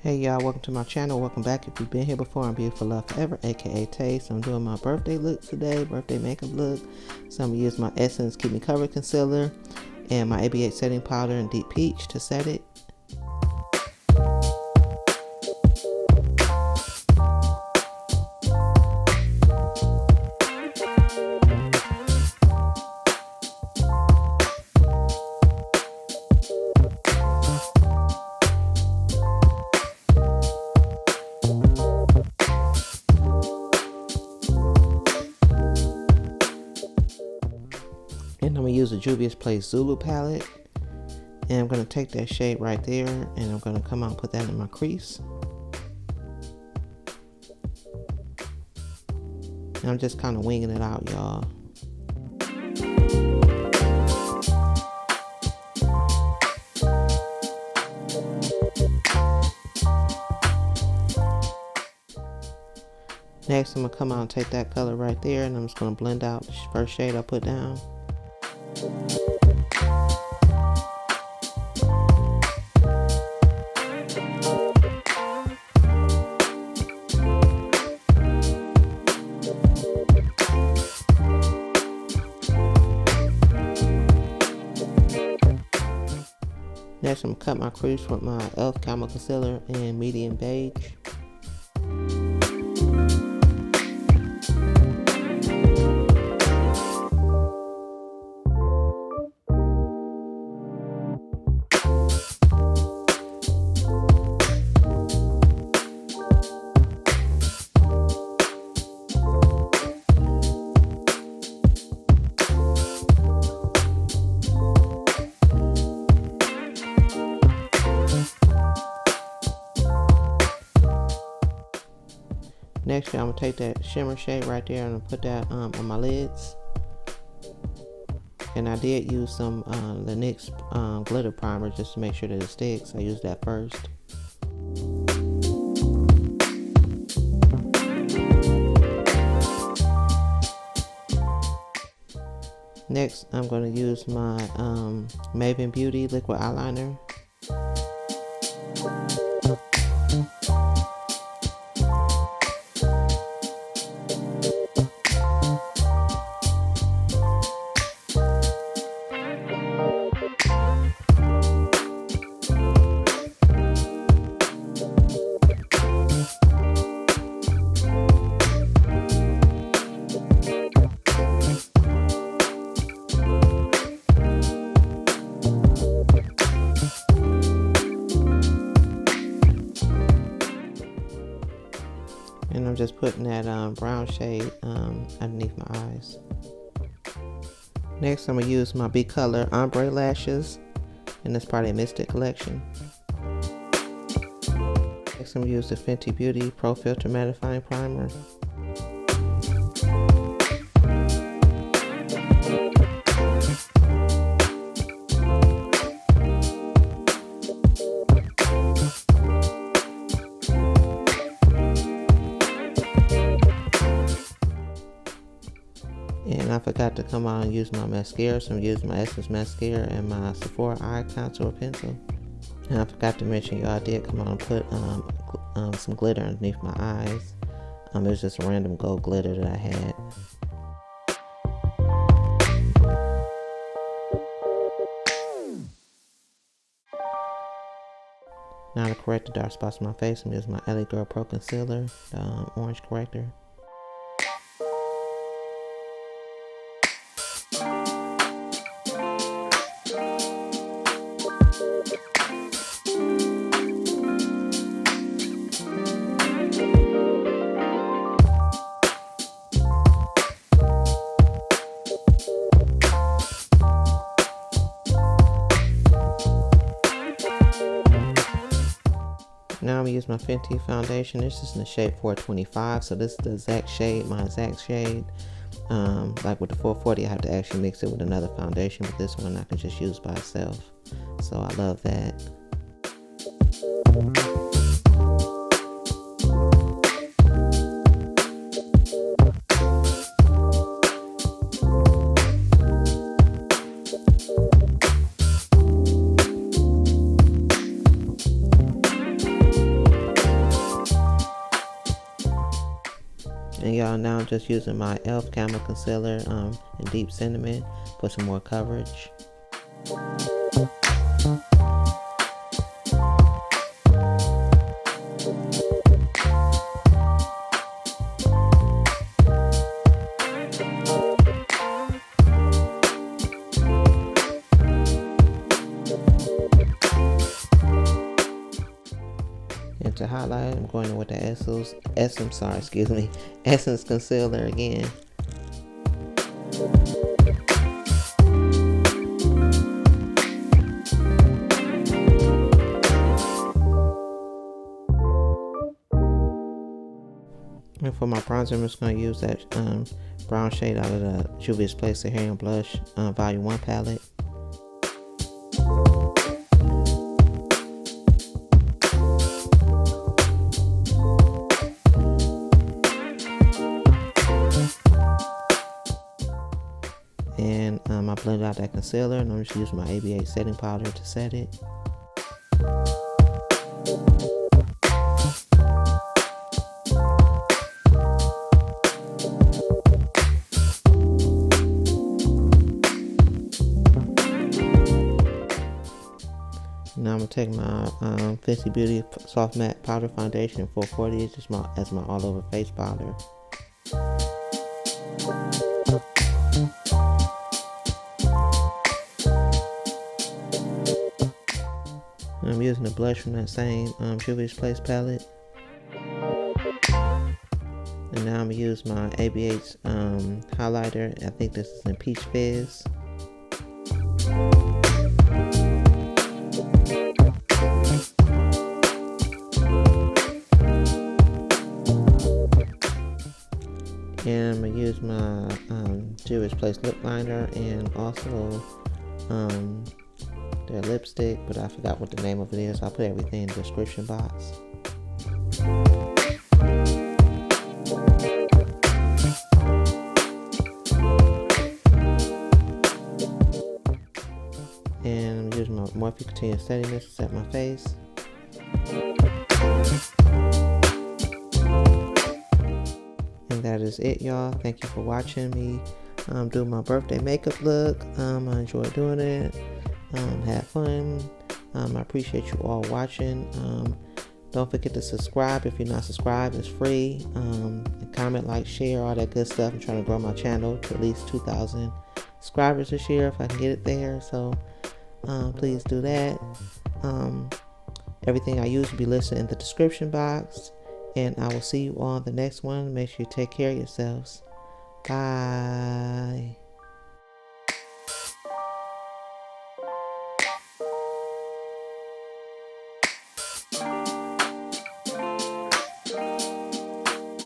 Hey y'all, welcome to my channel. Welcome back. If you've been here before, I'm Beautiful Love Forever, aka Taste. I'm doing my birthday look today, birthday makeup look. So I'm gonna use my Essence Keep Me Covered concealer and my AB8 setting powder in Deep Peach to set it. And I'm going to use a Juvia's Place Zulu palette. And I'm going to take that shade right there and I'm going to come out and put that in my crease. And I'm just kind of winging it out, y'all. Next, I'm going to come out and take that color right there and I'm just going to blend out the first shade I put down. Next, I'm going to cut my crease with my e.l.f. Camo concealer in medium beige. Next, I'm going to take that shimmer shade right there and put that on my lids. And I did use some the NYX glitter primer just to make sure that it sticks. I used that first. Next, I'm going to use my Maven Beauty liquid eyeliner. And I'm just putting that brown shade underneath my eyes. Next, I'm going to use my Big Color Ombré lashes. And that's part of the Mystic collection. Next, I'm going to use the Fenty Beauty Pro Filter Mattifying Primer. And I forgot to come out and use my mascara, so I'm using my Essence mascara and my Sephora eye contour pencil. And I forgot to mention, y'all, I did come out and put some glitter underneath my eyes. It was just a random gold glitter that I had. Now to correct the dark spots on my face, I'm using my LA Girl Pro Concealer, the orange corrector. Now I'm going to use my Fenty foundation. This is in the shade 425. So this is the exact shade, my exact shade. Like with the 440, I have to actually mix it with another foundation. But this one I can just use by itself. So I love that. y'all. Now I'm just using my e.l.f. Camo Concealer in Deep Cinnamon for some more coverage. And to highlight, I'm going in with the Essence Concealer again. And for my bronzer, I'm just going to use that brown shade out of the Juvia's Place Saharan Blush Volume 1 palette. And I blended out that concealer, and I'm just using my ABA setting powder to set it. Now I'm gonna take my Fenty Beauty Soft Matte Powder Foundation in 440 as my all over face powder. I'm using the blush from that same Juvia's Place palette. And now I'm gonna use my ABH highlighter. I think this is in Peach Fizz. And I'm gonna use my Juvia's Place lip liner and also their lipstick, but I forgot what the name of it is. I'll put everything in the description box. And I'm using my Morphe Continuous Setting Mist to set my face. And that is it, y'all. Thank you for watching me do my birthday makeup look. I enjoyed doing it. Had fun. I appreciate you all watching. Don't forget to subscribe if you're not subscribed. It's free. Comment, like, share, all that good stuff. I'm trying to grow my channel to at least 2,000 subscribers this year if I can get it there. So please do that. Everything I use will be listed in the description box. And I will see you on the next one. Make sure you take care of yourselves. Bye.